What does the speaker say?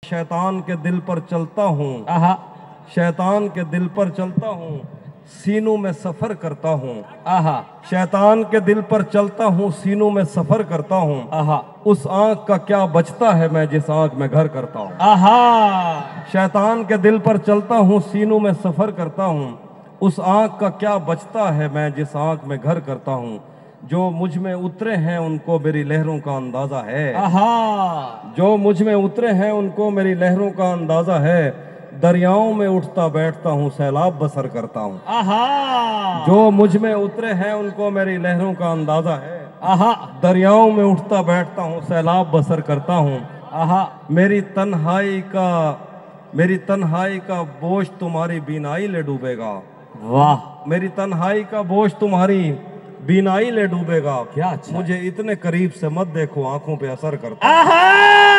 शैतान के दिल पर चलता हूँ, आहा शैतान के दिल पर चलता हूँ, सीनों में सफर करता हूँ। आहा शैतान के दिल पर चलता हूँ, सीनों में सफर करता हूँ। आहा उस आंख का क्या बचता है मैं जिस आंख में घर करता हूँ। आहा शैतान के दिल पर चलता हूँ, सीनों में सफर करता हूँ। उस आंख का क्या बचता है मैं जिस आंख में घर करता हूँ। जो मुझ में उतरे हैं उनको मेरी लहरों का अंदाजा है। आहा जो मुझ में उतरे हैं उनको मेरी लहरों का अंदाजा है। दरियाओं में उठता बैठता हूँ, सैलाब बसर करता हूँ। आहा जो मुझ में उतरे हैं उनको मेरी लहरों का अंदाजा है। आहा दरियाओं में उठता बैठता हूँ, सैलाब बसर करता हूँ। आहा मेरी तन्हाई का बोझ तुम्हारी बीनाई ले डूबेगा। वाह मेरी तन्हाई का बोझ तुम्हारी बीनाई ले डूबेगा। क्या अच्छा है। मुझे इतने करीब से मत देखो, आंखों पे असर करता है। आहा